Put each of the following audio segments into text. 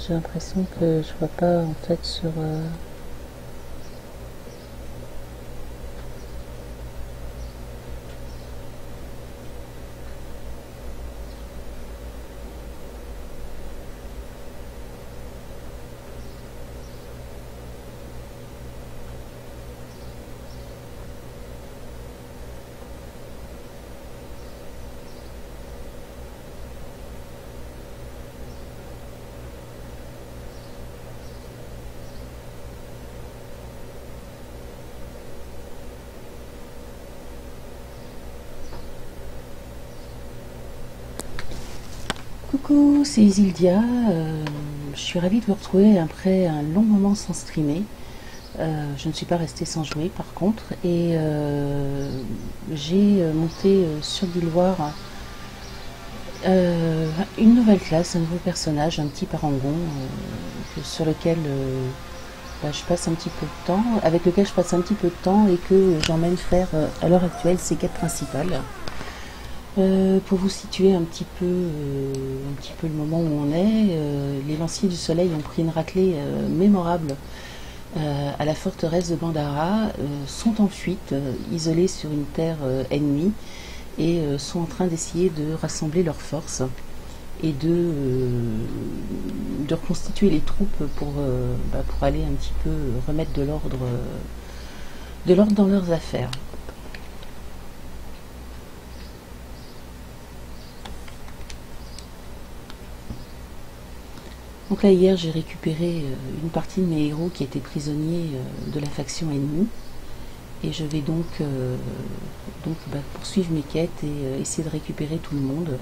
J'ai l'impression que je vois pas en fait sur... Coucou, c'est Isildia. Je suis ravie de vous retrouver après un long moment sans streamer. Je ne suis pas restée sans jouer par contre. Et j'ai monté sur Guilloire une nouvelle classe, un nouveau personnage, un petit parangon sur lequel je passe un petit peu de temps, avec lequel je passe un petit peu de temps et que j'emmène faire à l'heure actuelle ses quêtes principales. Pour vous situer un petit peu le moment où on est, les lanciers du soleil ont pris une raclée mémorable à la forteresse de Bandara, sont en fuite, isolés sur une terre ennemie, et sont en train d'essayer de rassembler leurs forces et de reconstituer les troupes pour aller un petit peu remettre de l'ordre dans leurs affaires. Donc là, hier, j'ai récupéré une partie de mes héros qui étaient prisonniers de la faction ennemie. Et je vais donc poursuivre mes quêtes et essayer de récupérer tout le monde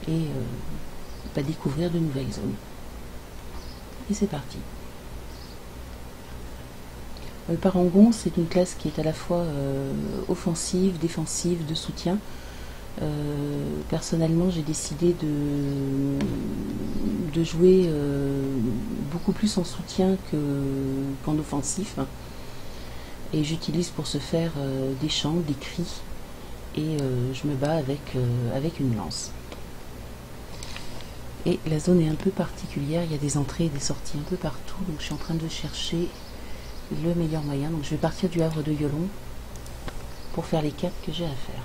et découvrir de nouvelles zones. Et c'est parti. Le parangon, c'est une classe qui est à la fois offensive, défensive, de soutien. Personnellement, j'ai décidé de jouer beaucoup plus en soutien qu'en offensif. Et j'utilise pour ce faire des chants, des cris, et je me bats avec une lance. Et la zone est un peu particulière, il y a des entrées et des sorties un peu partout, donc je suis en train de chercher le meilleur moyen. Donc je vais partir du havre de Yolon pour faire les quêtes que j'ai à faire.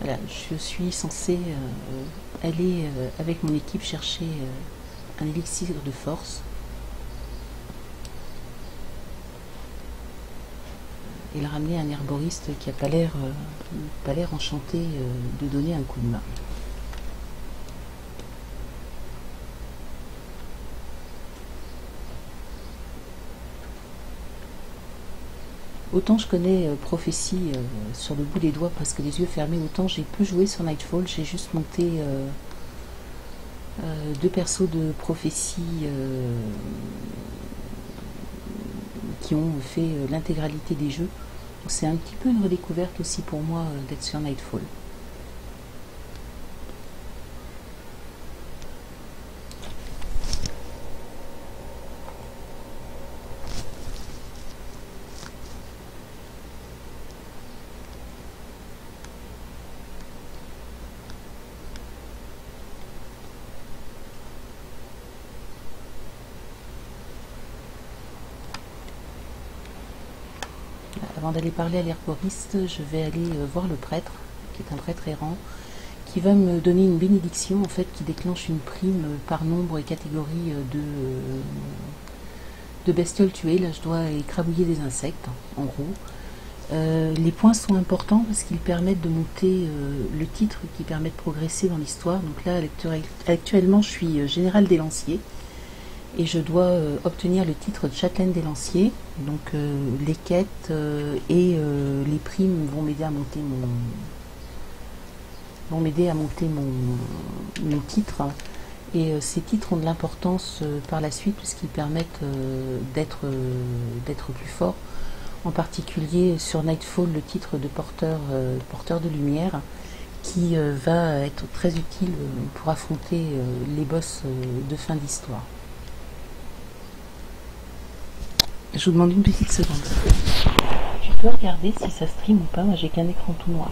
Voilà, je suis censée aller avec mon équipe chercher un élixir de force et le ramener à un herboriste qui n'a pas l'air enchanté de donner un coup de main. Autant je connais Prophétie sur le bout des doigts, presque les yeux fermés, autant j'ai peu joué sur Nightfall. J'ai juste monté deux persos de Prophétie qui ont fait l'intégralité des jeux. C'est un petit peu une redécouverte aussi pour moi d'être sur Nightfall. Avant d'aller parler à l'herboriste, je vais aller voir le prêtre, qui est un prêtre errant, qui va me donner une bénédiction en fait qui déclenche une prime par nombre et catégorie de bestioles tuées. Là je dois écrabouiller des insectes en gros. Les points sont importants parce qu'ils permettent de monter le titre qui permet de progresser dans l'histoire. Donc là actuellement je suis général des lanciers et je dois obtenir le titre de châtelaine des lanciers. Donc les quêtes et les primes vont m'aider à monter mon titre. Et ces titres ont de l'importance par la suite puisqu'ils permettent d'être plus forts. En particulier sur Nightfall, le titre de porteur de lumière, qui va être très utile pour affronter les boss de fin d'histoire. Je vous demande une petite seconde. Je peux regarder si ça stream ou pas, moi j'ai qu'un écran tout noir.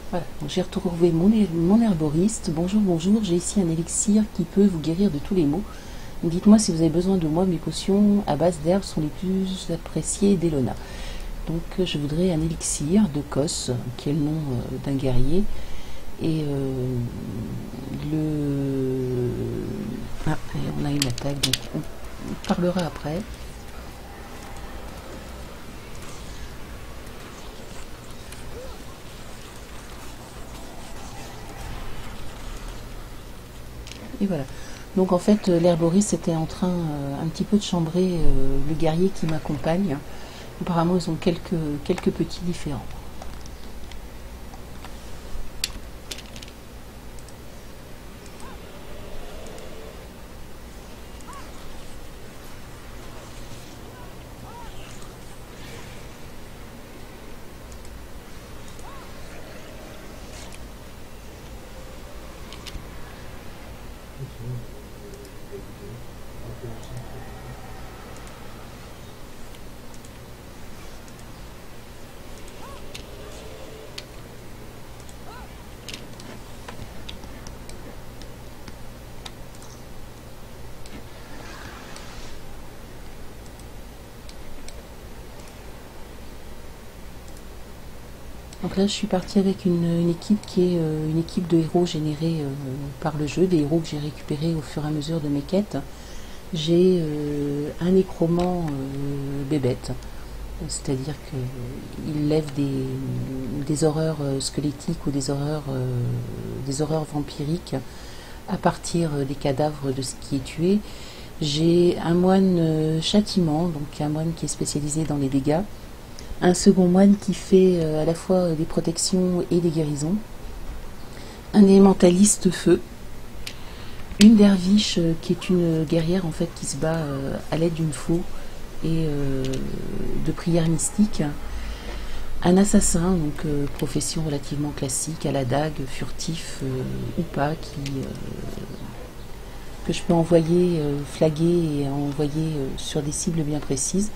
Voilà, j'ai retrouvé mon herboriste. Bonjour, bonjour, j'ai ici un élixir qui peut vous guérir de tous les maux. Dites-moi si vous avez besoin de moi, mes potions à base d'herbes sont les plus appréciées d'Elona. Donc je voudrais un élixir de Kos, qui est le nom d'un guerrier. Et on a une attaque, donc on parlera après. Et voilà. Donc en fait, l'herboriste était en train un petit peu de chambrer le guerrier qui m'accompagne. Apparemment, ils ont quelques petits différends. Donc là, je suis partie avec une équipe qui est une équipe de héros générés par le jeu, des héros que j'ai récupérés au fur et à mesure de mes quêtes. J'ai un nécromant bébête, c'est-à-dire qu'il lève des horreurs squelettiques ou des horreurs vampiriques à partir des cadavres de ce qui est tué. J'ai un moine châtiment, donc un moine qui est spécialisé dans les dégâts. Un second moine qui fait à la fois des protections et des guérisons. Un élémentaliste feu. Une derviche qui est une guerrière en fait qui se bat à l'aide d'une faux et de prières mystiques. Un assassin, donc profession relativement classique, à la dague, furtif ou pas, que je peux envoyer flaguer et envoyer sur des cibles bien précises.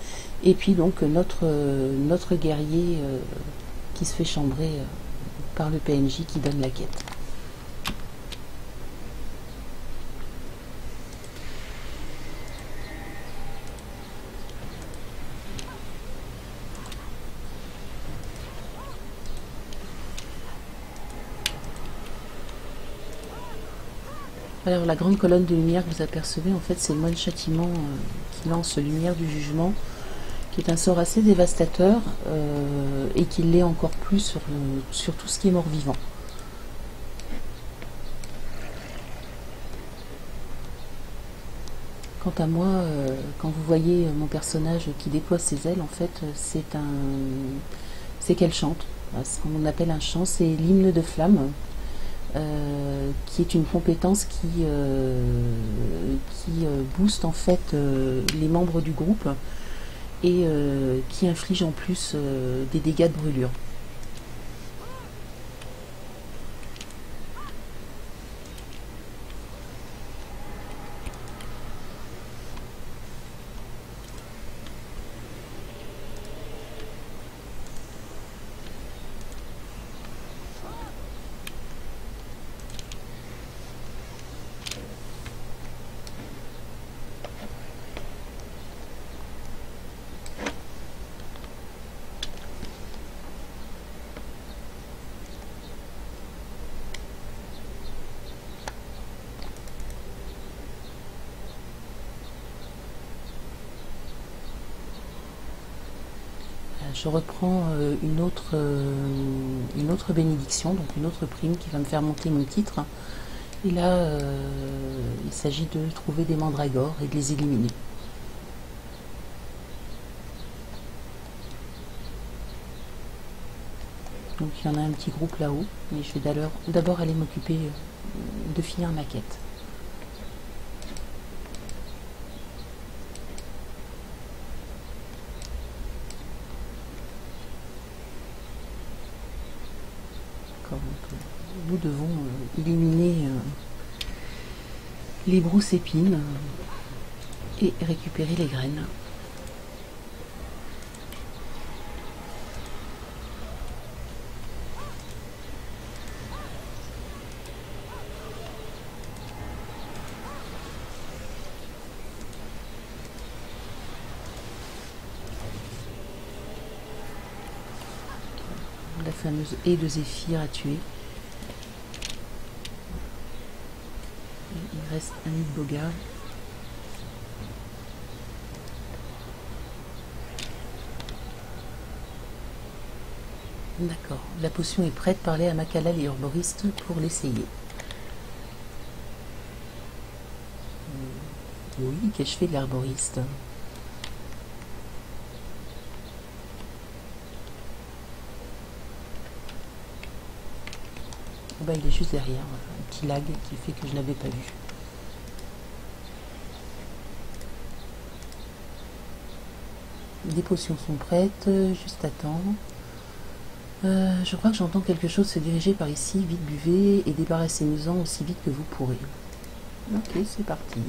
Et puis donc notre guerrier qui se fait chambrer par le PNJ qui donne la quête. Alors la grande colonne de lumière que vous apercevez, en fait c'est le moine châtiment qui lance lumière du jugement, qui est un sort assez dévastateur et qui l'est encore plus sur tout ce qui est mort-vivant. Quant à moi, quand vous voyez mon personnage qui déploie ses ailes, en fait c'est qu'elle chante. Ce qu'on appelle un chant, c'est l'hymne de flamme. Qui est une compétence qui booste en fait les membres du groupe et qui inflige en plus des dégâts de brûlure. Je reprends une autre bénédiction, donc une autre prime qui va me faire monter mon titre. Et là, il s'agit de trouver des mandragores et de les éliminer. Donc il y en a un petit groupe là-haut, mais je vais d'abord aller m'occuper de finir ma quête. D'accord, donc, nous devons éliminer les brousses épines et récupérer les graines. La fameuse haie de Zéphyr à tuer. Il reste un nid de Boga. D'accord, la potion est prête. Parler à Makala l'herboriste pour l'essayer. Oui, qu'ai-je fait de l'herboriste? Bah, il est juste derrière, un petit lag qui fait que je ne l'avais pas vu. Des potions sont prêtes, juste à temps. Je crois que j'entends quelque chose se diriger par ici. Vite, buvez et débarrassez-nous-en aussi vite que vous pourrez. Ok, c'est parti.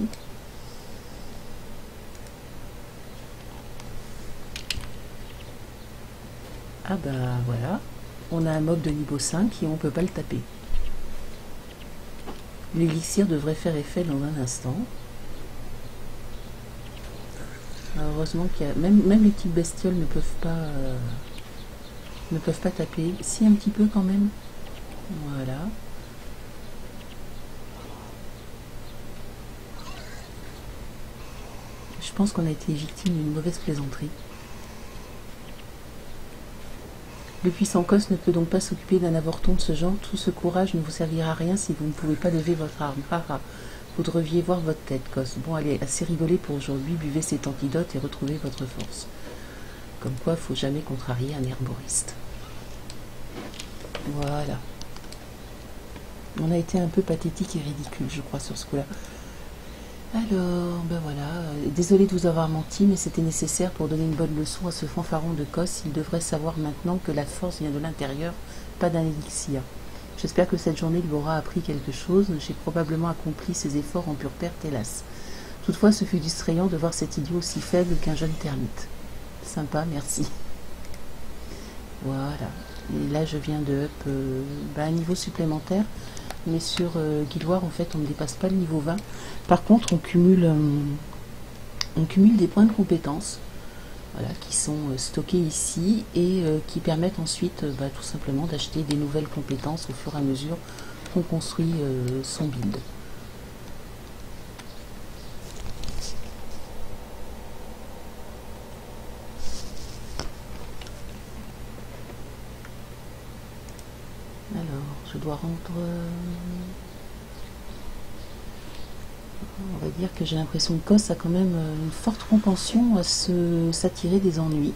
Ah bah voilà, on a un mob de niveau 5 et on peut pas le taper. L'élixir devrait faire effet dans un instant. Heureusement qu'il y a... Même les petites bestioles ne peuvent pas taper. Si, un petit peu quand même. Voilà. Je pense qu'on a été victime d'une mauvaise plaisanterie. Le puissant Cos ne peut donc pas s'occuper d'un avorton de ce genre. Tout ce courage ne vous servira à rien si vous ne pouvez pas lever votre arme. Haha. Vous devriez voir votre tête, Cos. Bon, allez, assez rigolé pour aujourd'hui. Buvez cet antidote et retrouvez votre force. Comme quoi, faut jamais contrarier un herboriste. Voilà. On a été un peu pathétique et ridicule, je crois, sur ce coup-là. Alors, ben voilà. Désolé de vous avoir menti, mais c'était nécessaire pour donner une bonne leçon à ce fanfaron de Cos. Il devrait savoir maintenant que la force vient de l'intérieur, pas d'un élixir. J'espère que cette journée lui aura appris quelque chose. J'ai probablement accompli ses efforts en pure perte, hélas. Toutefois, ce fut distrayant de voir cet idiot aussi faible qu'un jeune termite. Sympa, merci. Voilà. Et là, je viens de up un niveau supplémentaire. Mais sur Guild Wars, en fait, on ne dépasse pas le niveau 20. Par contre, on cumule des points de compétences, voilà, qui sont stockés ici et qui permettent ensuite tout simplement d'acheter des nouvelles compétences au fur et à mesure qu'on construit son build. Alors, je dois rendre... on va dire que j'ai l'impression que Cos a quand même une forte propension à s'attirer des ennuis.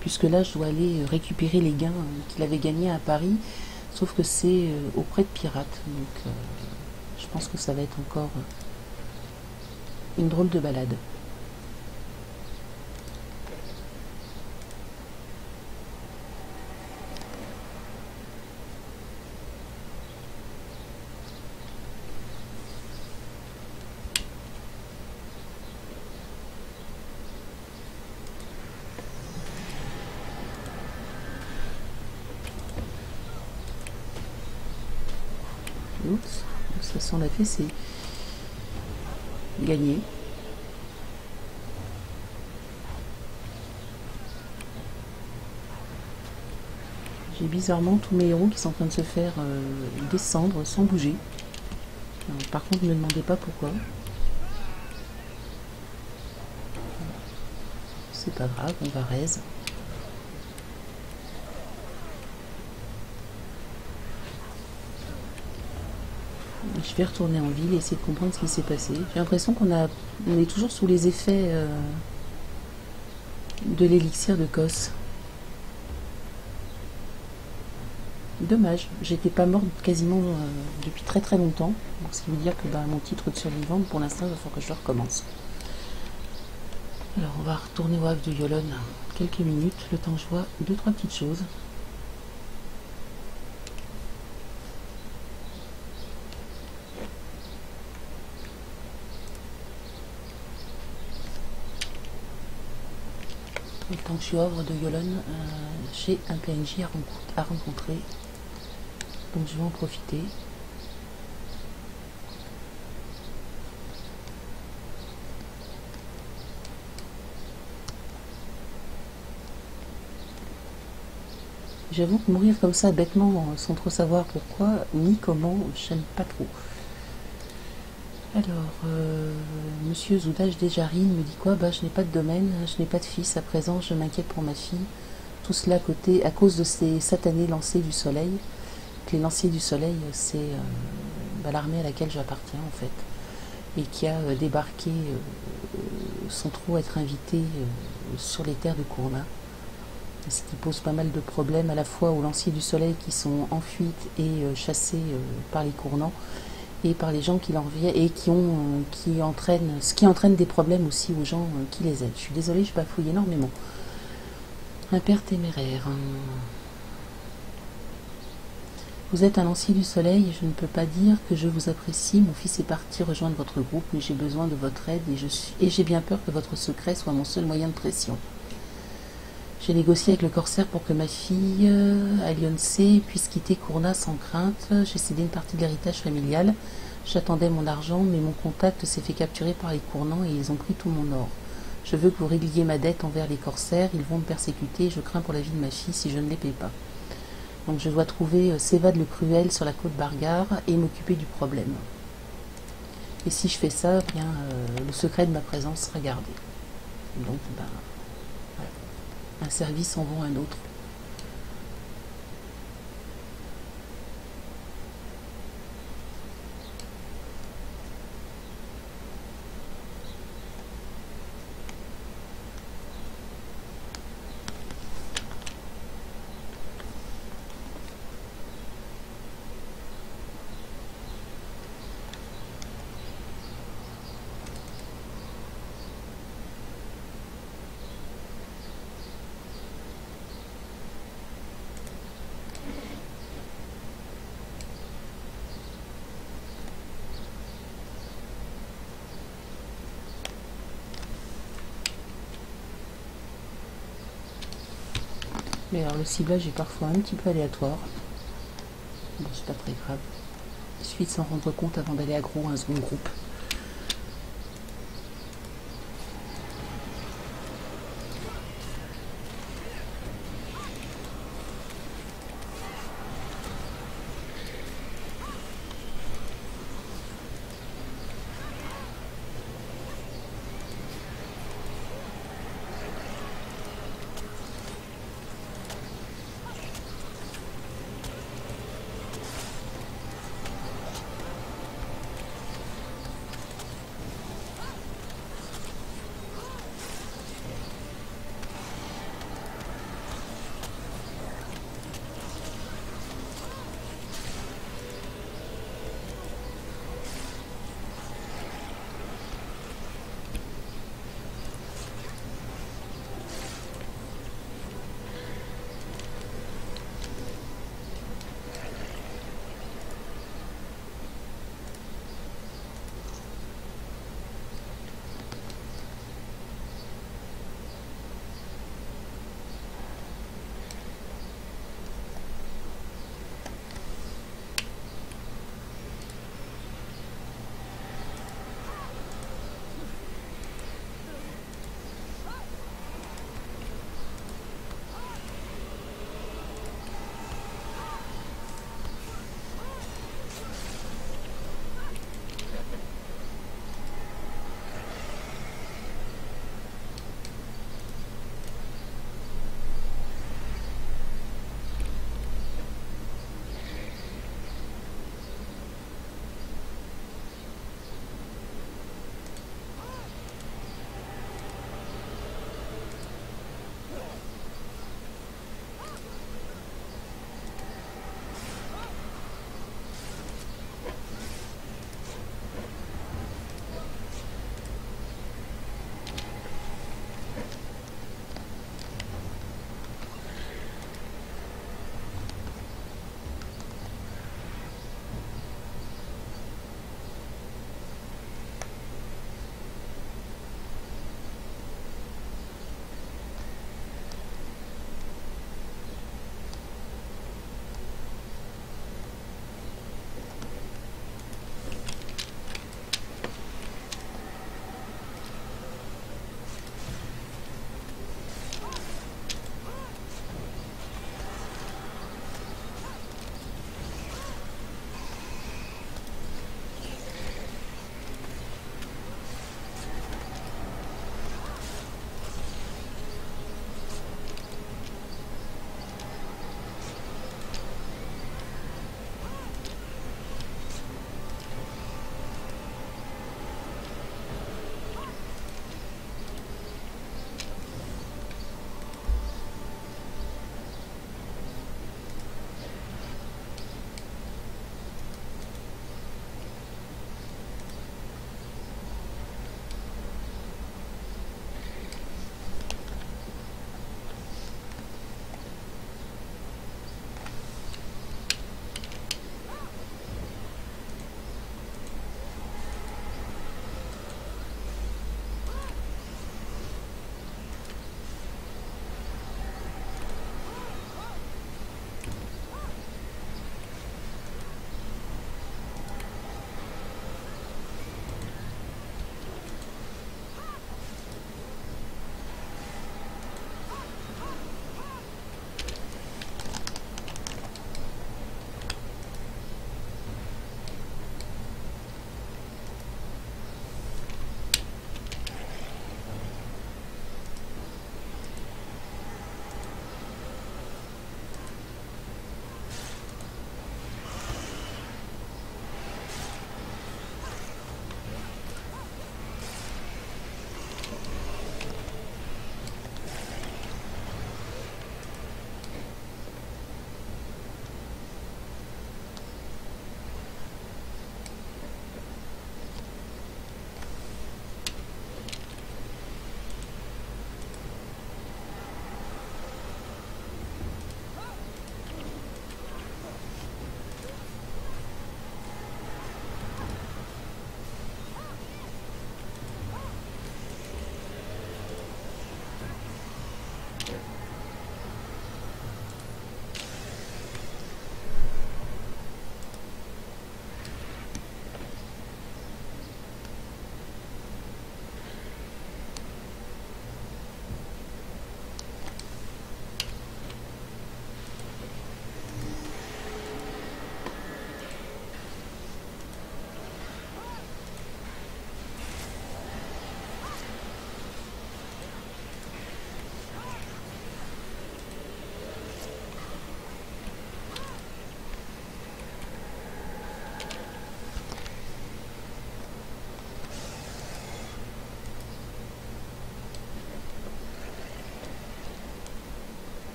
Puisque là, je dois aller récupérer les gains qu'il avait gagnés à Paris. Sauf que c'est auprès de pirates. Donc, je pense que ça va être encore une drôle de balade. Oups, ça sent la fessée. Gagné. J'ai bizarrement tous mes héros qui sont en train de se faire descendre sans bouger. Alors, par contre, ne me demandez pas pourquoi. C'est pas grave, on va raise. Je vais retourner en ville et essayer de comprendre ce qui s'est passé. J'ai l'impression qu'on est toujours sous les effets de l'élixir de Cos. Dommage, j'étais pas morte quasiment depuis très très longtemps. Donc, ce qui veut dire que mon titre de survivante, pour l'instant, il va falloir que je recommence. Alors, on va retourner au Havre de Yolone quelques minutes, le temps que je vois deux trois petites choses. Le temps que je suis au Havre de Yolone, j'ai un PNJ à rencontrer. Donc je vais en profiter. J'avoue que mourir comme ça bêtement, sans trop savoir pourquoi, ni comment, j'aime pas trop. Alors, monsieur Zoudage Desjarines me dit quoi? Je n'ai pas de domaine, je n'ai pas de fils, à présent je m'inquiète pour ma fille. Tout cela à cause de ces satanés lancers du soleil. Les lanciers du soleil, c'est l'armée à laquelle j'appartiens en fait, et qui a débarqué sans trop être invité sur les terres de Courna. Ce qui pose pas mal de problèmes à la fois aux lanciers du soleil qui sont en fuite et chassés par les Cournants, et par les gens qui leur viennent et ce qui entraîne des problèmes aussi aux gens qui les aident. Je suis désolée, je bafouille énormément. Un père téméraire. Vous êtes un lancier du soleil et je ne peux pas dire que je vous apprécie. Mon fils est parti rejoindre votre groupe, mais j'ai besoin de votre aide et j'ai bien peur que votre secret soit mon seul moyen de pression. J'ai négocié avec le corsaire pour que ma fille, Alionce, puisse quitter Courna sans crainte. J'ai cédé une partie de l'héritage familial. J'attendais mon argent, mais mon contact s'est fait capturer par les Cournants et ils ont pris tout mon or. Je veux que vous régliez ma dette envers les corsaires. Ils vont me persécuter et je crains pour la vie de ma fille si je ne les paie pas. Donc je dois trouver Sévade le Cruel sur la côte Bargare et m'occuper du problème. Et si je fais ça, bien le secret de ma présence sera gardé. Donc voilà. Un service en vaut un autre. Mais alors le ciblage est parfois un petit peu aléatoire. Bon, c'est pas très grave. Il suffit de s'en rendre compte avant d'aller aggro un second groupe.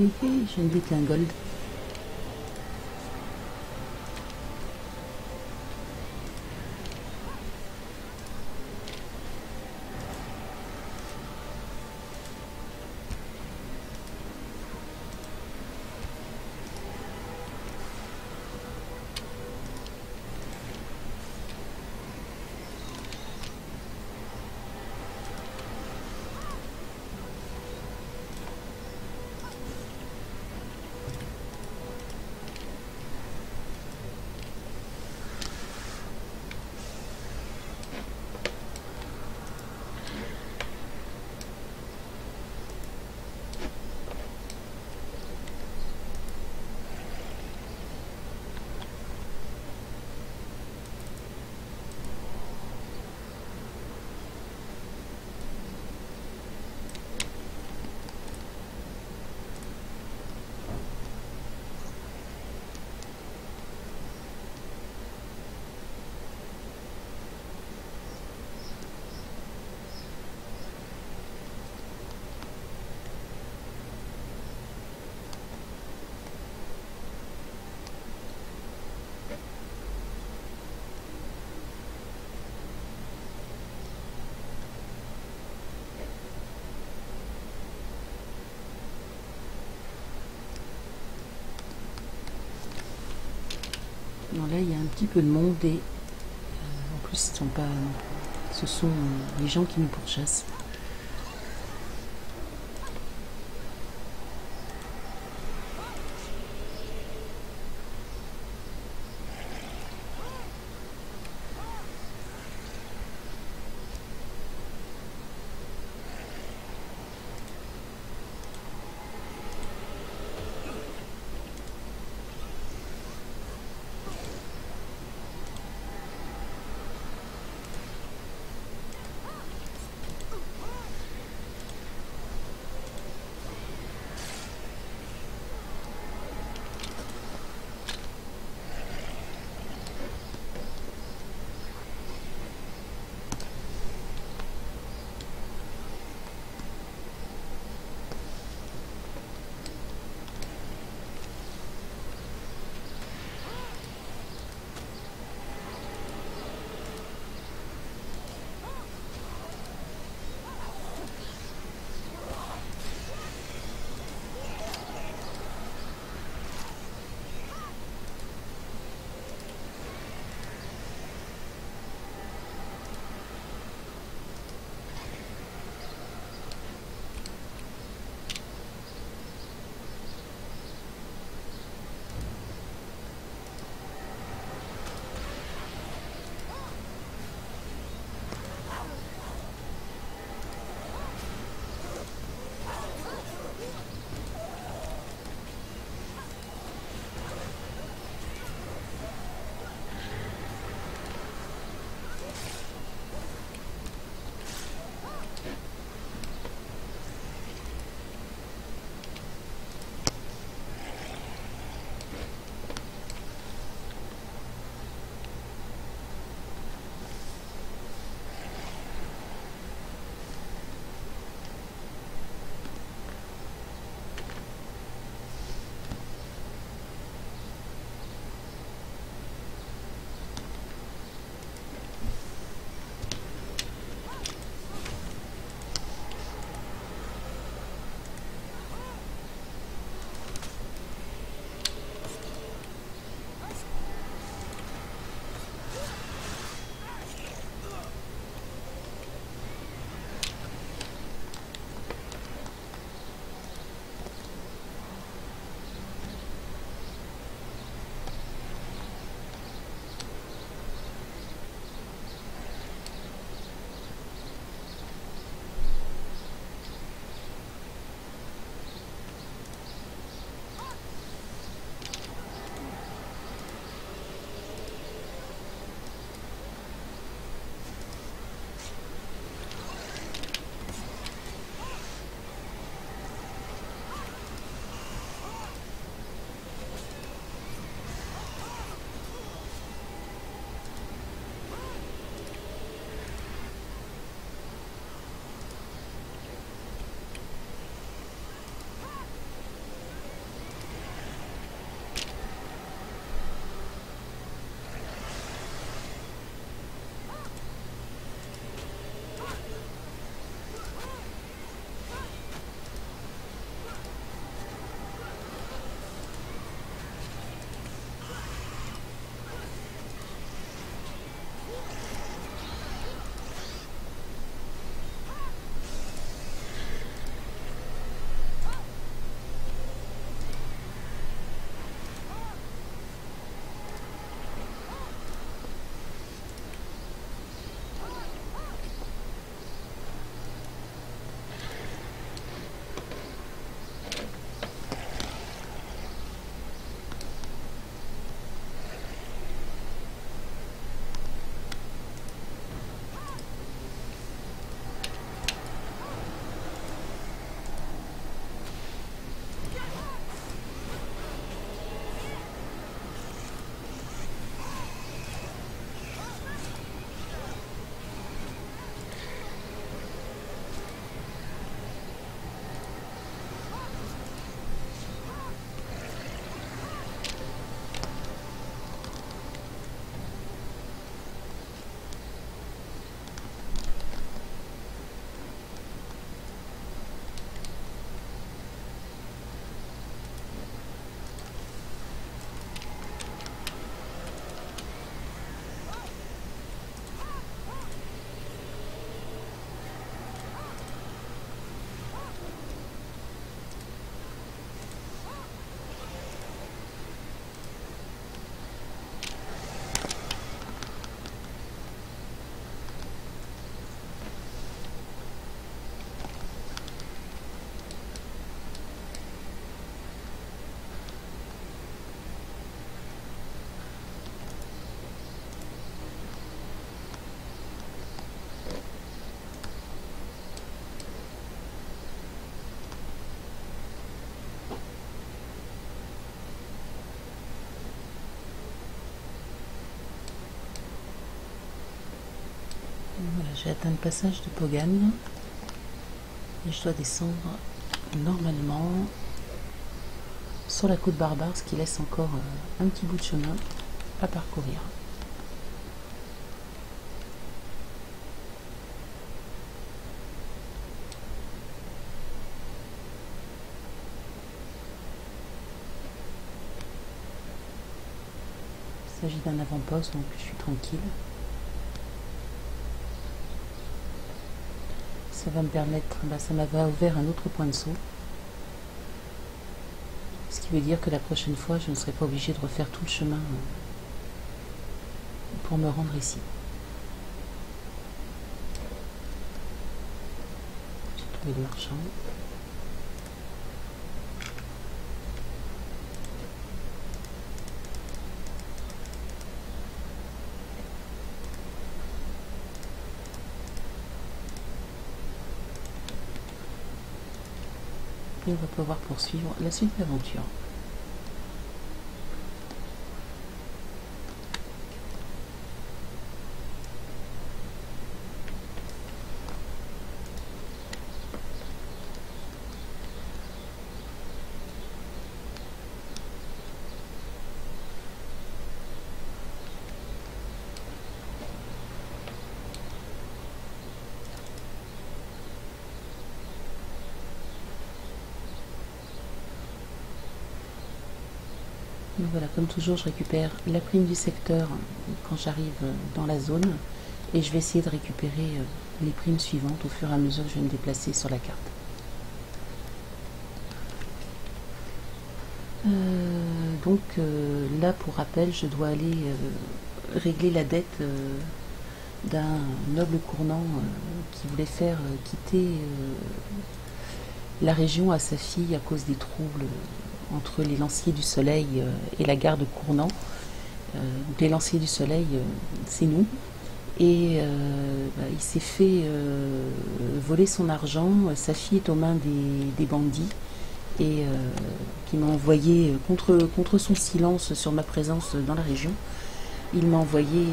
Hé hé, je viens de buter un gold. Non, là, il y a un petit peu de monde et en plus, ils sont pas. Ce sont les gens qui nous pourchassent. J'ai atteint le passage de Pogan et je dois descendre normalement sur la côte barbare, ce qui laisse encore un petit bout de chemin à parcourir. Il s'agit d'un avant-poste, donc je suis tranquille. Ça va me permettre, ça m'a ouvert un autre point de saut. Ce qui veut dire que la prochaine fois, je ne serai pas obligée de refaire tout le chemin pour me rendre ici. J'ai trouvé le marchand. Et on va pouvoir poursuivre la suite de l'aventure. Donc voilà, comme toujours, je récupère la prime du secteur quand j'arrive dans la zone et je vais essayer de récupérer les primes suivantes au fur et à mesure que je vais me déplacer sur la carte. Là, pour rappel, je dois aller régler la dette d'un noble cournant qui voulait faire quitter la région à sa fille à cause des troubles entre les lanciers du soleil et la garde Cournant. Les lanciers du soleil, c'est nous. Et il s'est fait voler son argent. Sa fille est aux mains des bandits et qui m'a envoyé contre son silence sur ma présence dans la région. Il m'a envoyé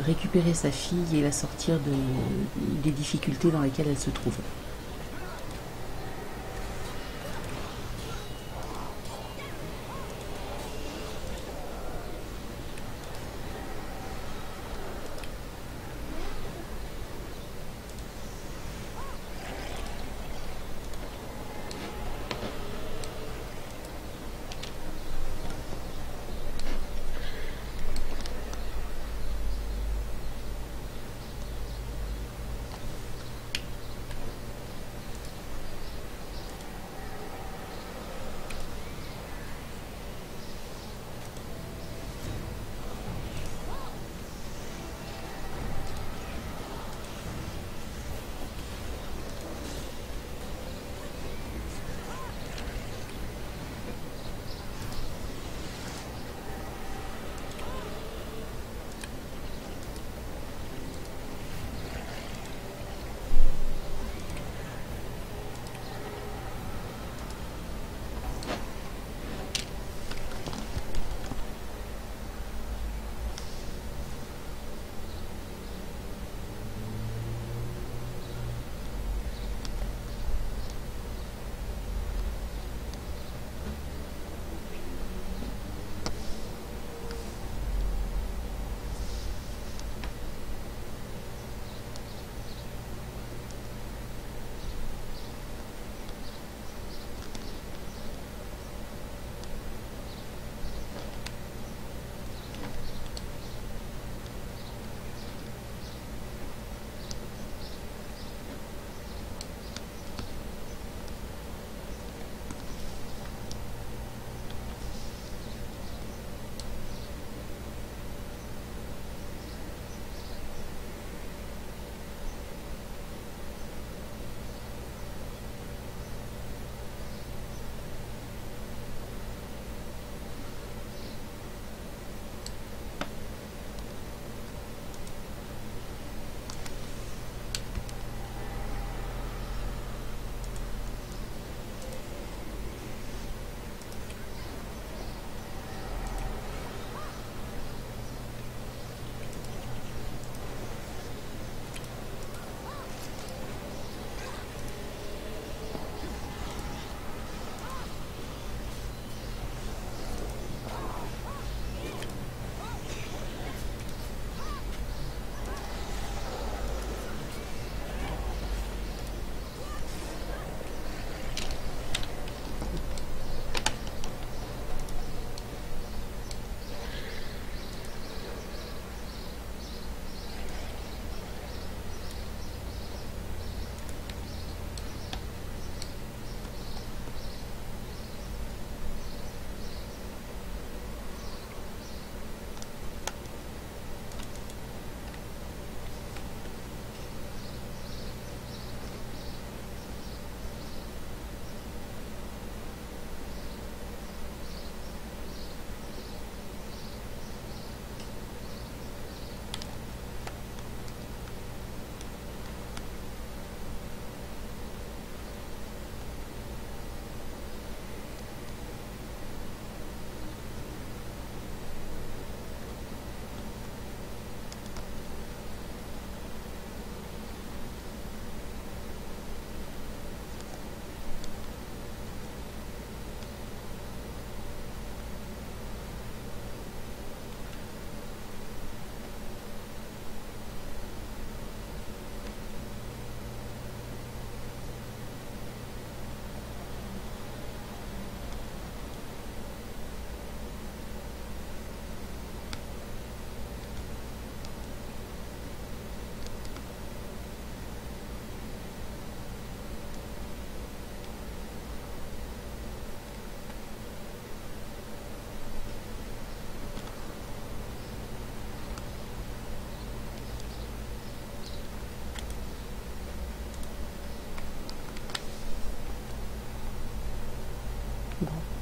récupérer sa fille et la sortir des difficultés dans lesquelles elle se trouve.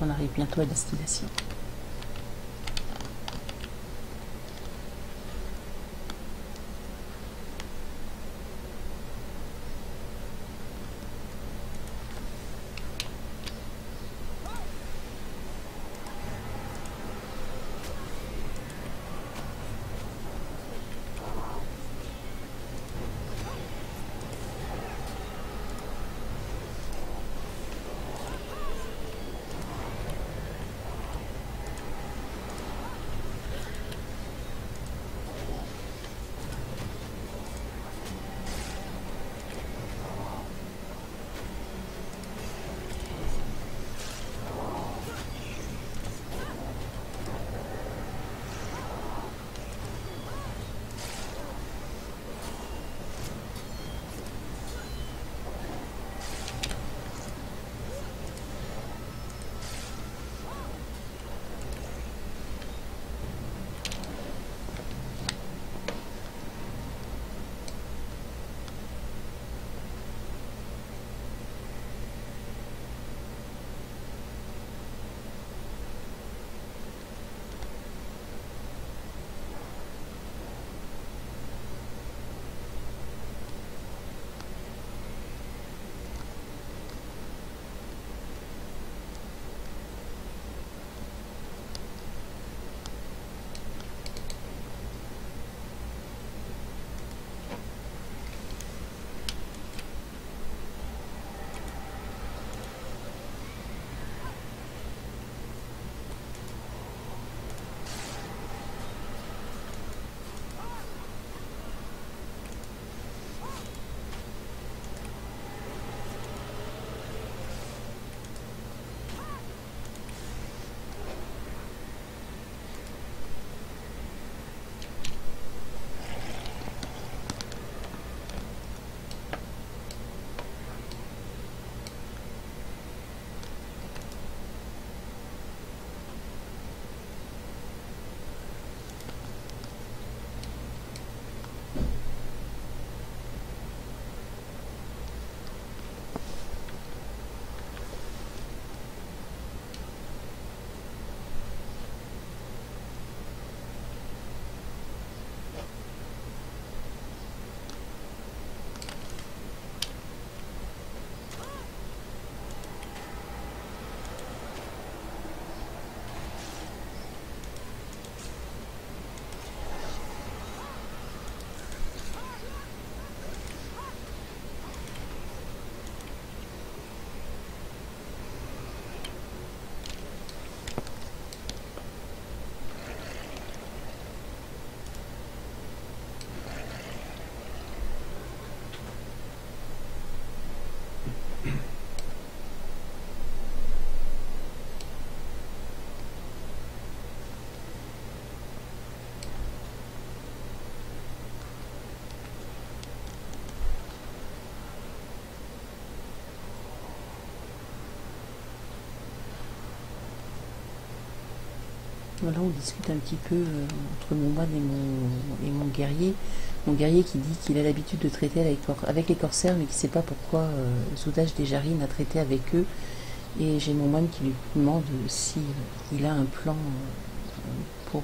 qu'on arrive bientôt à destination. Voilà, on discute un petit peu entre mon moine et mon guerrier. Mon guerrier qui dit qu'il a l'habitude de traiter avec les corsaires, mais qui ne sait pas pourquoi Zoudash des Jarines a traité avec eux. Et j'ai mon moine qui lui demande si il a un plan pour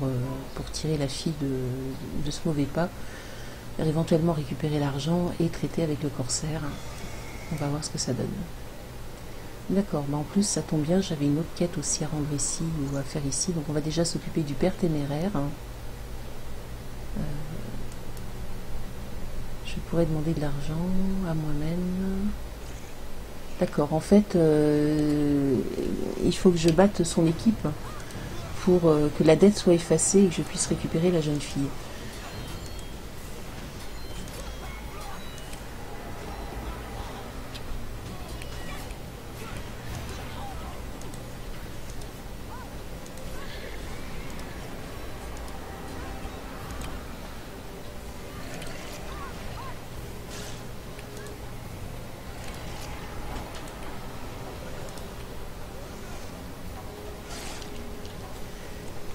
tirer la fille de ce mauvais pas, éventuellement récupérer l'argent et traiter avec le corsaire. On va voir ce que ça donne. D'accord, en plus ça tombe bien, j'avais une autre quête aussi à rendre ici ou à faire ici, donc on va déjà s'occuper du père téméraire. Je pourrais demander de l'argent à moi-même. D'accord, en fait, il faut que je batte son équipe pour que la dette soit effacée et que je puisse récupérer la jeune fille.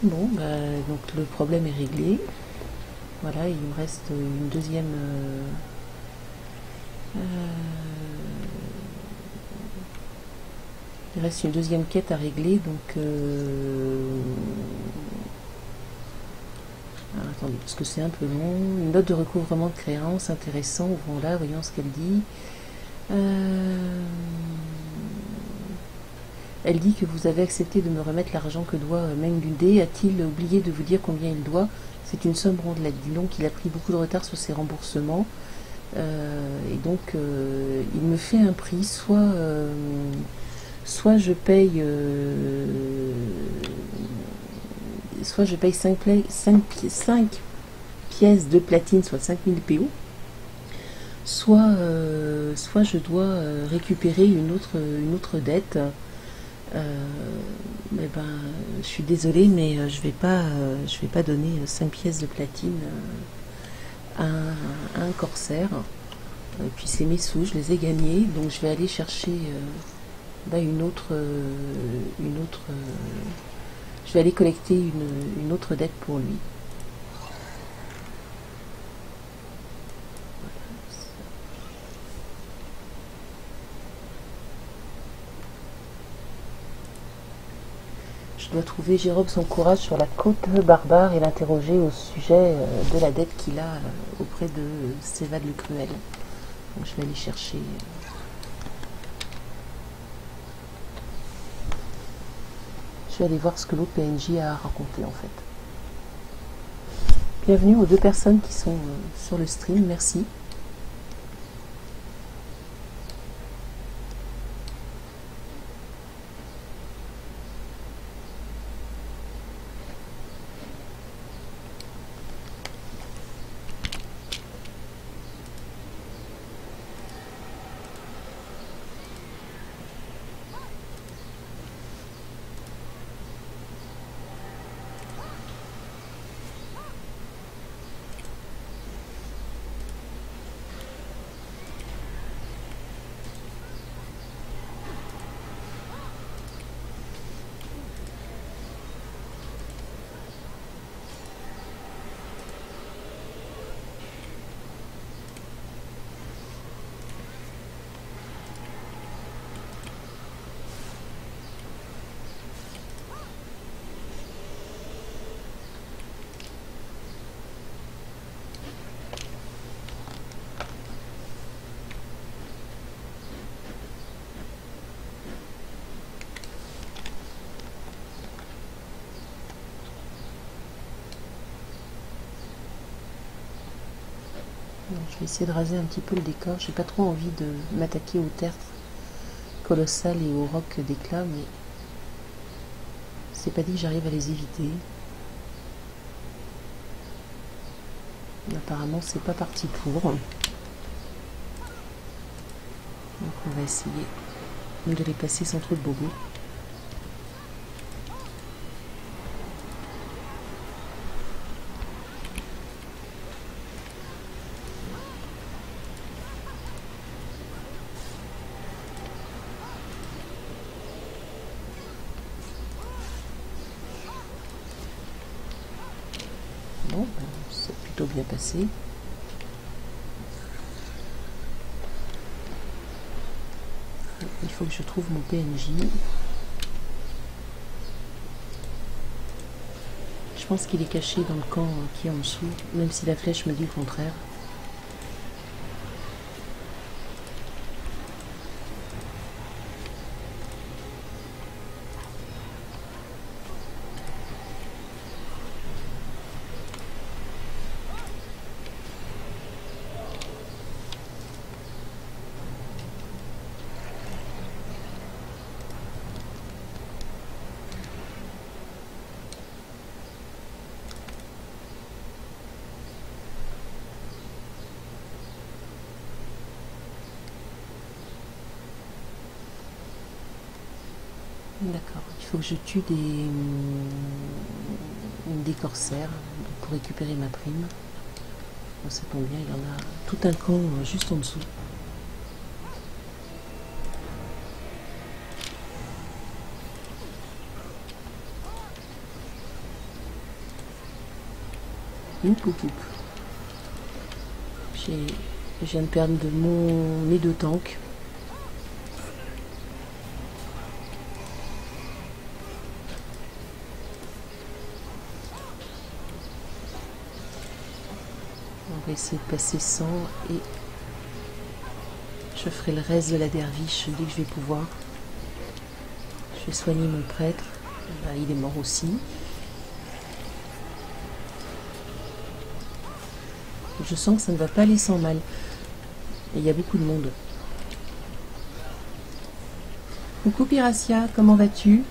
Bon, bah, donc le problème est réglé. Voilà, il me reste une deuxième... Il reste une deuxième quête à régler, donc... Alors, attendez, parce que c'est un peu long. Une note de recouvrement de créances, intéressant, ouvrons-la, voyons ce qu'elle dit. Elle dit que vous avez accepté de me remettre l'argent que doit Mengundé. A-t-il oublié de vous dire combien il doit? C'est une somme rondelette. Dis donc qu'il a pris beaucoup de retard sur ses remboursements. Et donc, il me fait un prix. Soit je paye... soit je paye 5 pièces de platine, soit 5000 PO. Soit je dois récupérer une autre dette. Mais ben, je suis désolée, mais je vais pas donner 5 pièces de platine à un corsaire. Et puis c'est mes sous, je les ai gagnés, donc je vais aller chercher une autre. Je vais aller collecter une autre dette pour lui. Je dois trouver Jérôme son courage sur la côte barbare et l'interroger au sujet de la dette qu'il a auprès de Sévad le Cruel. Donc je vais aller chercher. Je vais aller voir ce que l'autre PNJ a raconté en fait. Bienvenue aux 2 personnes qui sont sur le stream, merci. Je vais essayer de raser un petit peu le décor. J'ai pas trop envie de m'attaquer aux tertres colossales et aux rocs d'éclat, mais c'est pas dit que j'arrive à les éviter. Apparemment, c'est pas parti pour. Donc, on va essayer de les passer sans trop de bobo. Bon, c'est plutôt bien passé. Il faut que je trouve mon PNJ. Je pense qu'il est caché dans le camp qui est en dessous, même si la flèche me dit le contraire. D'accord, il faut que je tue des corsaires pour récupérer ma prime. Bon, ça tombe bien, il y en a tout un camp juste en dessous. Oup, oup, oup. Je viens de perdre mes 2 tanks. On va essayer de passer sans et je ferai le reste de la derviche dès que je vais pouvoir. Je vais soigner mon prêtre. Ben, il est mort aussi. Je sens que ça ne va pas aller sans mal. Et il y a beaucoup de monde. Coucou Piracia, comment vas-tu?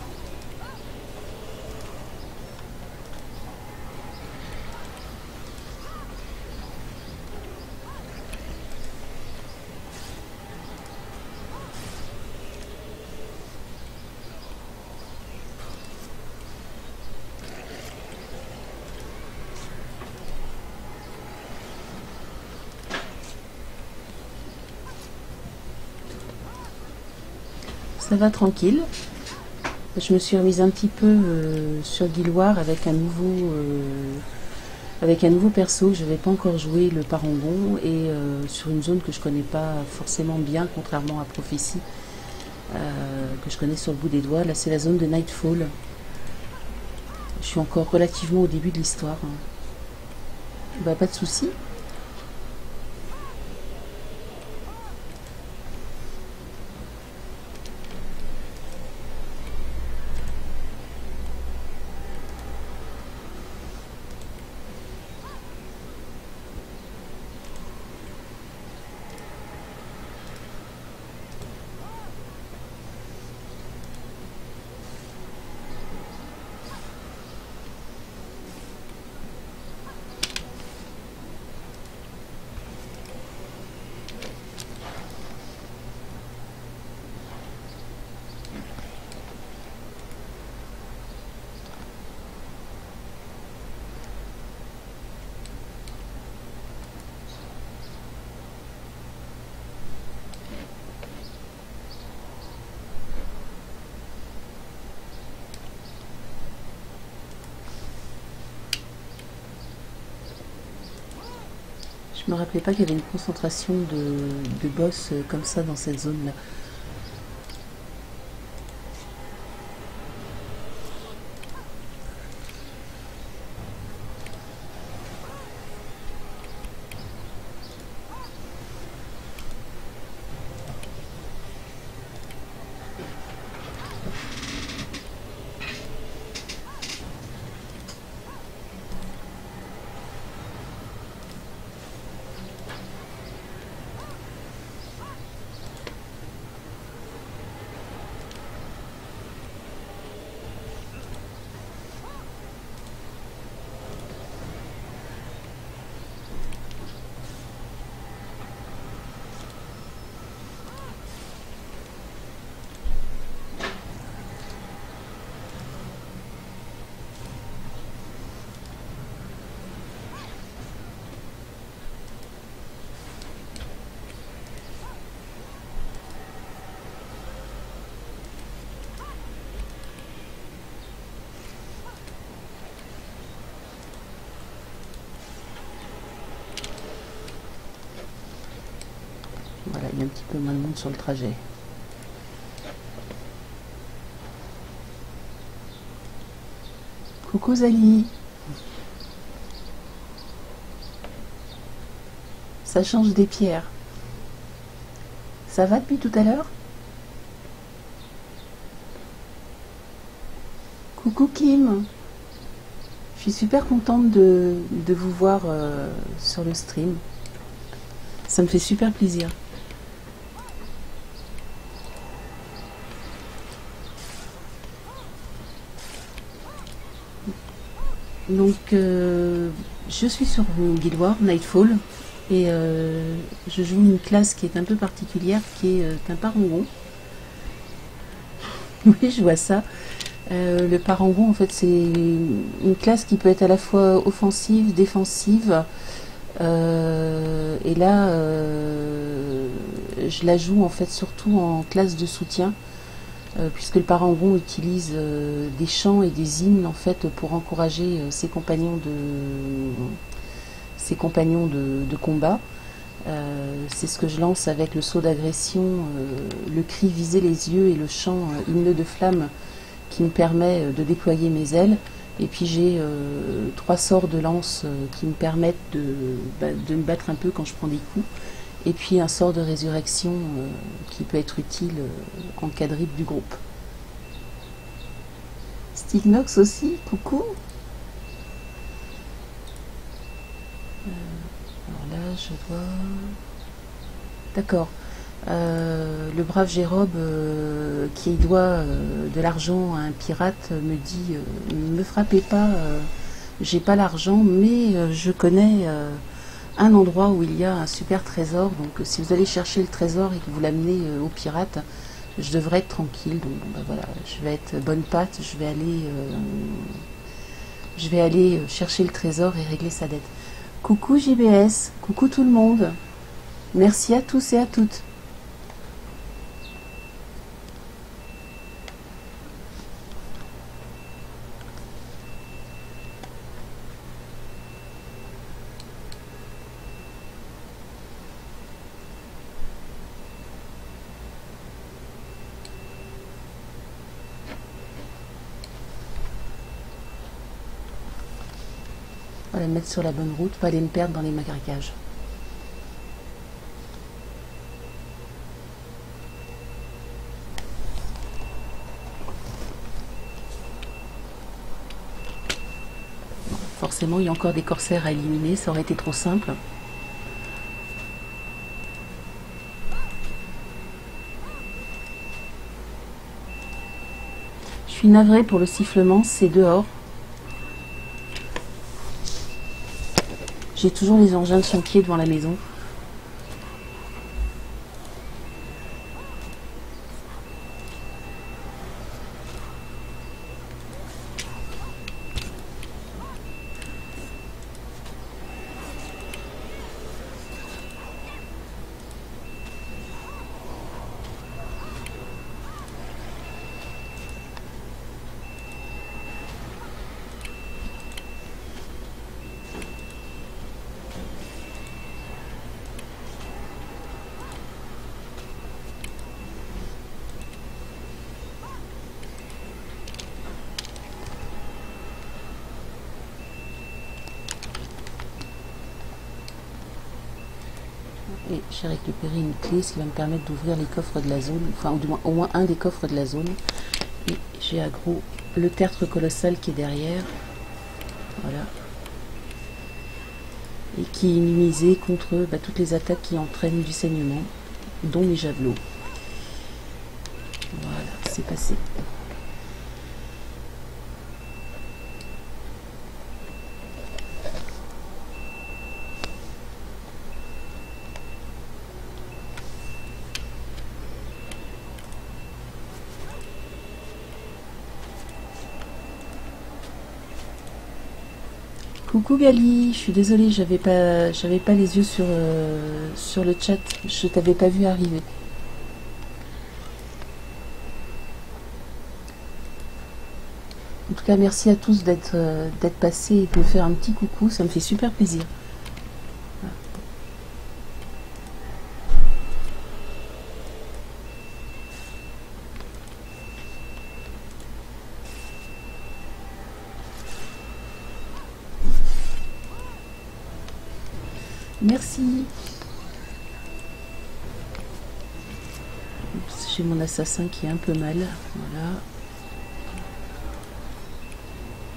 Ça va tranquille. Je me suis remise un petit peu sur Guilloire avec un nouveau perso que je n'avais pas encore joué, le Parangon, et sur une zone que je connais pas forcément bien, contrairement à Prophétie, que je connais sur le bout des doigts. Là, c'est la zone de Nightfall. Je suis encore relativement au début de l'histoire. Bah, pas de souci. Je me rappelais pas qu'il y avait une concentration de boss comme ça dans cette zone-là. Voilà, il y a un petit peu moins de monde sur le trajet. Coucou Zali. Ça change des pierres. Ça va depuis tout à l'heure? Coucou Kim. Je suis super contente de vous voir sur le stream. Ça me fait super plaisir. Donc, je suis sur Guild Wars Nightfall et je joue une classe qui est un peu particulière, qui est un parangon. Oui, je vois ça. Le parangon, en fait, c'est une classe qui peut être à la fois offensive, défensive. Et là, je la joue en fait surtout en classe de soutien. Puisque le parangon utilise des chants et des hymnes en fait pour encourager ses compagnons de combat. C'est ce que je lance avec le saut d'agression, le cri viser les yeux et le chant hymne de flamme qui me permet de déployer mes ailes. Et puis j'ai 3 sorts de lance qui me permettent de me battre un peu quand je prends des coups. Et puis un sort de résurrection qui peut être utile en cas de rip du groupe. Stignox aussi, coucou. Alors là, je dois... D'accord. Le brave Jérôme qui doit de l'argent à un pirate me dit ne me frappez pas, j'ai pas l'argent, mais je connais un endroit où il y a un super trésor, donc si vous allez chercher le trésor et que vous l'amenez au pirate, je devrais être tranquille. Donc bon, bah, voilà, je vais être bonne patte, je vais aller chercher le trésor et régler sa dette. Coucou JBS, coucou tout le monde, merci à tous et à toutes. Voilà, me mettre sur la bonne route, pas aller me perdre dans les magraquages. Bon, forcément, il y a encore des corsaires à éliminer, ça aurait été trop simple. Je suis navrée pour le sifflement, c'est dehors. J'ai toujours les engins de chantier devant la maison. Et j'ai récupéré une clé, ce qui va me permettre d'ouvrir les coffres de la zone, enfin du moins au moins un des coffres de la zone. Et j'ai aggro le tertre colossal qui est derrière, voilà, et qui est immunisé contre toutes les attaques qui entraînent du saignement, dont les javelots. Voilà, c'est passé. Coucou Gali, je suis désolée, j'avais pas les yeux sur le chat, je t'avais pas vu arriver. En tout cas, merci à tous d'être passés et de me faire un petit coucou, ça me fait super plaisir. Merci. J'ai mon assassin qui est un peu mal. Voilà.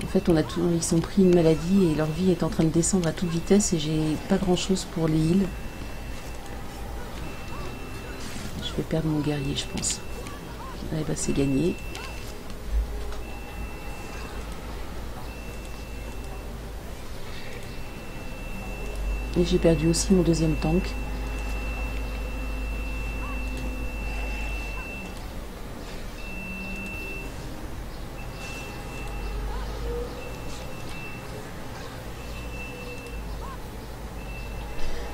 En fait, ils sont pris une maladie et leur vie est en train de descendre à toute vitesse et j'ai pas grand chose pour les heals. Je vais perdre mon guerrier, je pense. Eh ben, c'est gagné. Et j'ai perdu aussi mon deuxième tank.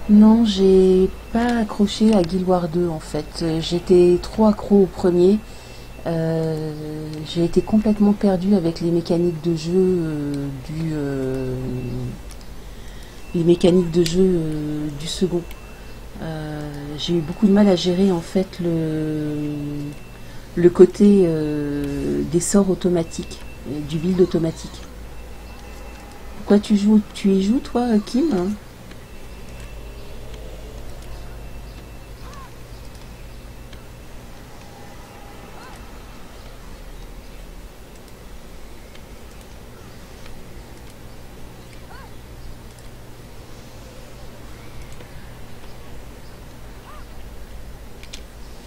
Non, j'ai pas accroché à Guild Wars 2 en fait. J'étais trop accro au premier. J'ai été complètement perdue avec les mécaniques de jeu du second. J'ai eu beaucoup de mal à gérer en fait le côté des sorts automatiques, du build automatique. Toi, tu y joues, toi, Kim?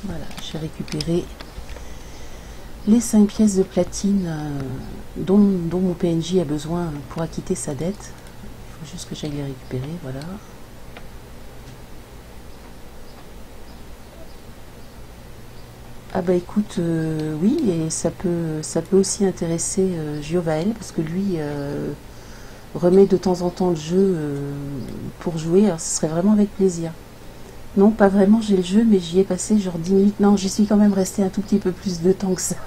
Voilà, j'ai récupéré les 5 pièces de platine dont mon PNJ a besoin pour acquitter sa dette. Il faut juste que j'aille les récupérer, voilà. Ah bah écoute, oui, et ça peut aussi intéresser Giovael, parce que lui remet de temps en temps le jeu pour jouer, alors ce serait vraiment avec plaisir. Non, pas vraiment, j'ai le jeu, mais j'y ai passé genre 10 minutes. Non, j'y suis quand même resté un tout petit peu plus de temps que ça.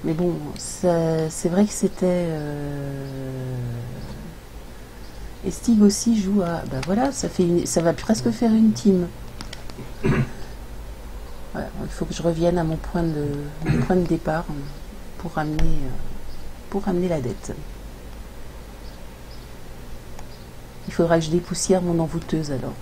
Mais bon, c'est vrai que c'était... Et Steve aussi joue à... Bah voilà, ça va presque faire une team. Voilà, il faut que je revienne à mon point de départ pour ramener la dette. Il faudra que je dépoussière mon envoûteuse alors.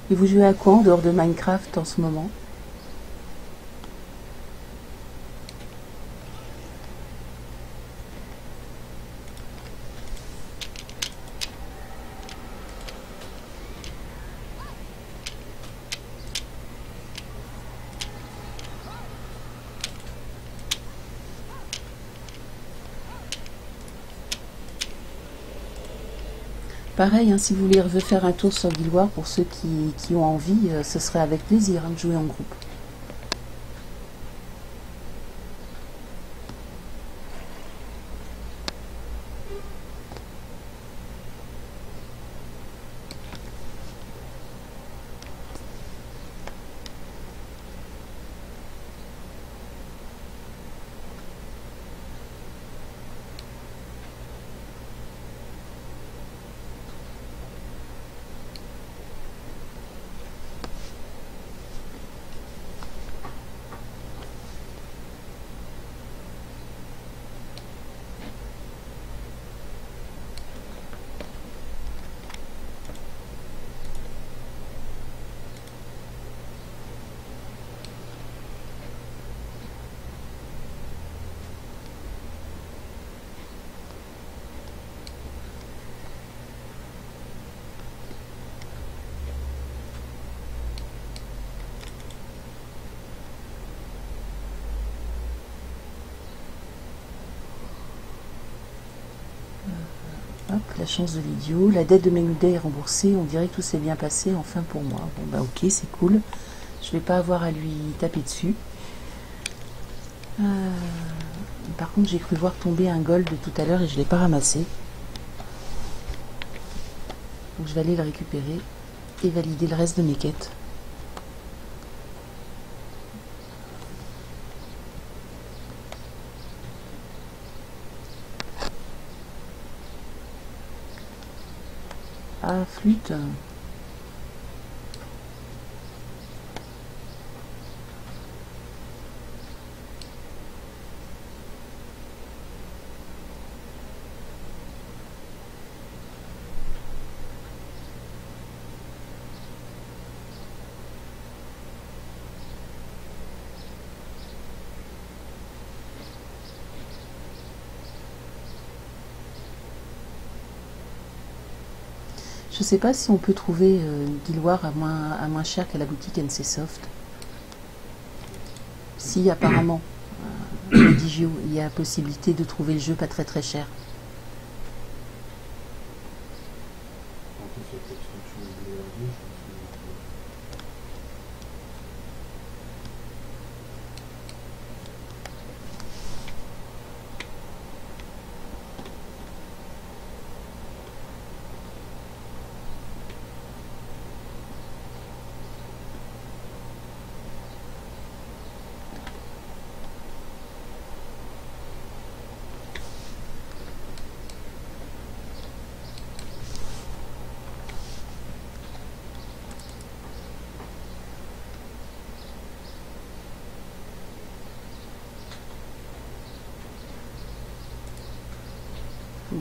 Et vous jouez à quoi en dehors de Minecraft en ce moment? Pareil, hein, si vous voulez refaire un tour sur Guild Wars, pour ceux qui ont envie, ce serait avec plaisir hein, de jouer en groupe. Hop, la chance de l'idiot. La dette de Menuda est remboursée. On dirait que tout s'est bien passé, enfin pour moi. Bon bah ok, c'est cool. Je vais pas avoir à lui taper dessus. Par contre, j'ai cru voir tomber un gold tout à l'heure et je l'ai pas ramassé. Donc je vais aller le récupérer et valider le reste de mes quêtes. Ah, flûte. Je sais pas si on peut trouver Guild Wars à moins cher qu'à la boutique NCSoft. Si, apparemment, le Digio, il y a possibilité de trouver le jeu pas très très cher.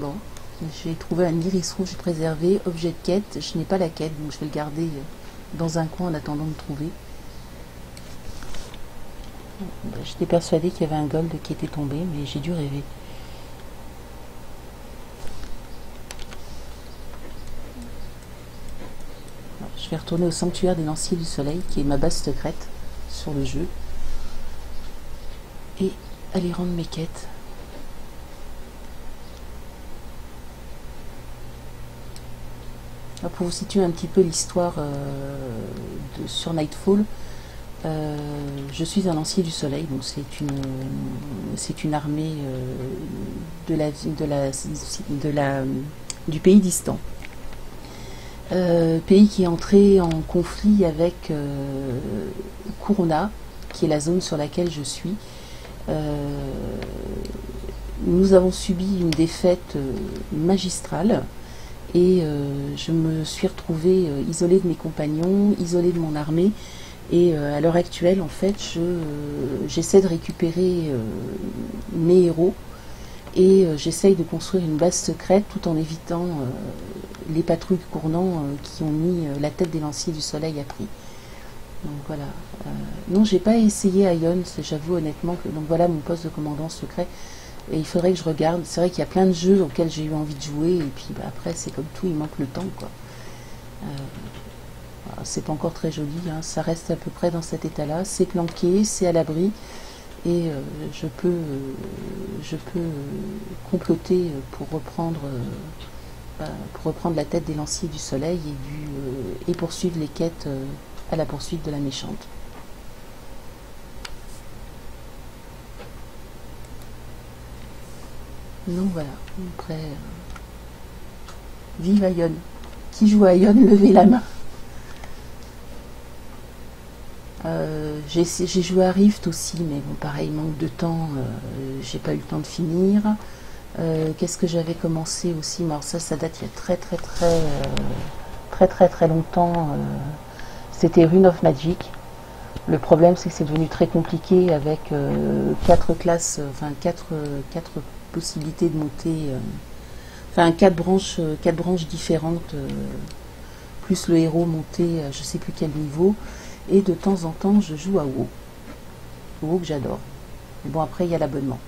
Bon, j'ai trouvé un iris rouge préservé, objet de quête. Je n'ai pas la quête, donc je vais le garder dans un coin en attendant de trouver. J'étais persuadée qu'il y avait un gold qui était tombé, mais j'ai dû rêver. Je vais retourner au sanctuaire des Lanciers du Soleil, qui est ma base secrète sur le jeu, et aller rendre mes quêtes. Pour vous situer un petit peu l'histoire sur Nightfall, je suis un Lancier du Soleil, donc c'est une armée du pays distant. Pays qui est entré en conflit avec Kurona, qui est la zone sur laquelle je suis. Nous avons subi une défaite magistrale et je me suis retrouvée isolée de mes compagnons, isolée de mon armée. Et à l'heure actuelle, en fait, j'essaie de récupérer mes héros et j'essaye de construire une base secrète tout en évitant les patrouilles de Cournant qui ont mis la tête des Lanciers du Soleil à prix. Donc voilà. Non, j'ai pas essayé Ion, j'avoue honnêtement. Donc voilà mon poste de commandant secret. Et il faudrait que je regarde. C'est vrai qu'il y a plein de jeux auxquels j'ai eu envie de jouer. Et puis après, c'est comme tout, il manque le temps, quoi. C'est pas encore très joli, hein. Ça reste à peu près dans cet état-là. C'est planqué, c'est à l'abri. Et je peux comploter pour reprendre la tête des Lanciers du Soleil et poursuivre les quêtes à la poursuite de la méchante. Donc voilà, après vive Ion. Qui joue à Ion, levez la main. J'ai joué à Rift aussi, mais bon, pareil, manque de temps, j'ai pas eu le temps de finir. Qu'est-ce que j'avais commencé aussi? Alors ça date il y a très longtemps. C'était Rune of Magic. Le problème, c'est que c'est devenu très compliqué avec 4 classes, enfin 4 possibilités de monter, enfin 4 branches différentes, plus le héros monté à je sais plus quel niveau. Et de temps en temps, je joue à WoW. WoW que j'adore. Mais bon, après, il y a l'abonnement.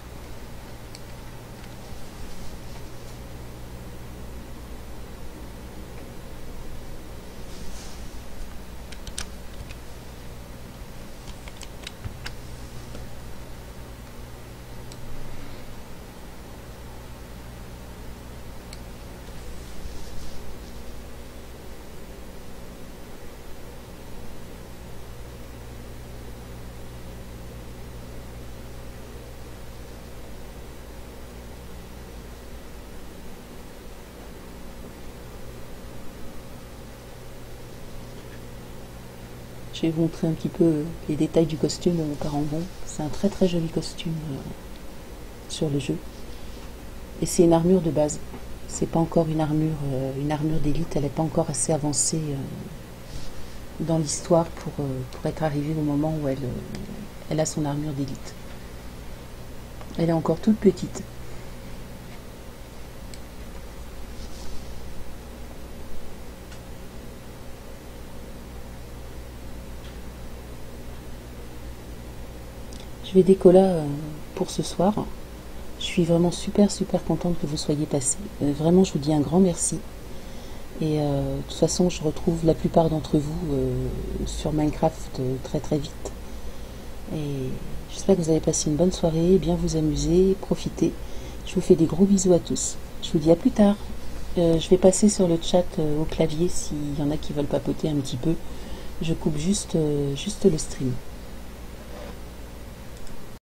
Je vais vous montrer un petit peu les détails du costume de mon parangon. C'est un très joli costume sur le jeu. Et c'est une armure de base. C'est pas encore une armure d'élite. Elle n'est pas encore assez avancée dans l'histoire pour être arrivée au moment où elle a son armure d'élite. Elle est encore toute petite. Je vais décoller pour ce soir. Je suis vraiment super contente que vous soyez passés. Vraiment, je vous dis un grand merci. Et de toute façon, je retrouve la plupart d'entre vous sur Minecraft très vite. Et j'espère que vous avez passé une bonne soirée, bien vous amuser, profitez. Je vous fais des gros bisous à tous. Je vous dis à plus tard. Je vais passer sur le chat au clavier s'il y en a qui veulent papoter un petit peu. Je coupe juste le stream.